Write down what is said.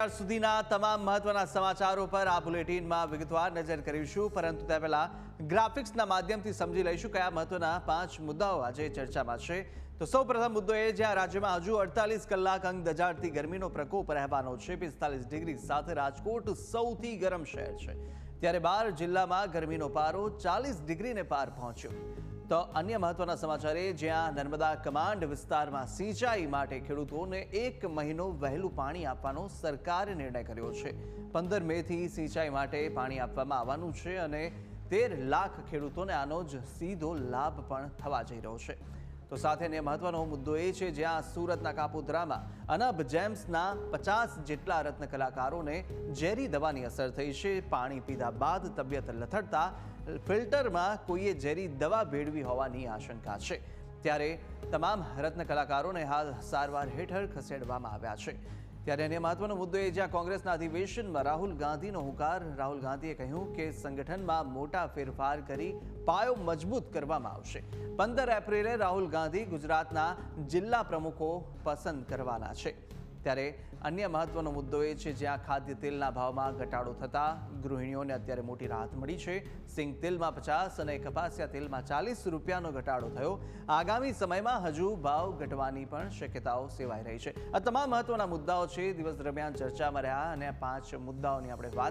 અત્યાર સુધીના તમામ મહત્વના સમાચારો પર આ બુલેટિનમાં વિગતવાર નજર કરીશું, પરંતુ તે પહેલા ગ્રાફિક્સના માધ્યમથી સમજી લઈશું કયા મહત્વના 5 મુદ્દાઓ આજે ચર્ચામાં છે। તો સૌપ્રથમ મુદ્દો એ જ્યાં રાજ્યમાં હજુ 48 કલાક અંગ દજાડતી ગરમીનો પ્રકોપ રહેવાનો છે। 45 ડિગ્રી સાથે રાજકોટ સૌથી ગરમ શહેર છે, ત્યારે 12 જિલ્લામાં ગરમીનો પારો 40 ડિગ્રીને પાર પહોંચ્યો। તો અન્ય મહત્વના સમાચાર એ જ્યાં નર્મદા કમાન્ડ વિસ્તારમાં સિંચાઈ માટે ખેડૂતોને 1 મહિનો વહેલું પાણી આપવાનો સરકારે નિર્ણય કર્યો છે। 15 મેથી સિંચાઈ માટે પાણી આપવામાં આવવાનું છે અને 13 લાખ ખેડૂતોને આનો જ સીધો લાભ પણ થવા જઈ રહ્યો છે। તો સાથે અન્ય મહત્વનો મુદ્દો એ છે જ્યાં સુરતના કાપોદ્રામાં અનબ જેમ્સના 50 જેટલા રત્ન કલાકારોને ઝેરી દવાની અસર થઈ છે। પાણી પીધા બાદ તબિયત લથડતા ફિલ્ટરમાં કોઈએ ઝેરી દવા ભેળવી હોવાની આશંકા છે, ત્યારે તમામ રત્ન કલાકારોને હાલ સારવાર હેઠળ ખસેડવામાં આવ્યા છે। ત્યારે અન્ય મહત્વનો મુદ્દો એ જ્યાં કોંગ્રેસના અધિવેશનમાં રાહુલ ગાંધીનો હુંકાર। રાહુલ ગાંધીએ કહ્યું કે સંગઠનમાં મોટા ફેરફાર કરી પાયો મજબૂત કરવામાં આવશે। 15 એપ્રિલે રાહુલ ગાંધી ગુજરાતના જિલ્લા પ્રમુખો પસંદ કરવાના છે। ત્યારે અન્ય મહત્વનો મુદ્દો એ છે જ્યાં ખાદ્ય તેલના ભાવમાં ઘટાડો થતાં ગૃહિણીઓને અત્યારે મોટી રાહત મળી છે। સિંગ તેલમાં 50 અને કપાસિયા તેલમાં 40 રૂપિયાનો ઘટાડો થયો। આગામી સમયમાં હજુ ભાવ ઘટવાની પણ શક્યતાઓ સેવાઈ રહી છે। આ તમામ મહત્વના મુદ્દાઓ છે દિવસ દરમિયાન ચર્ચામાં રહ્યા અને 5 મુદ્દાઓની આપણે વાત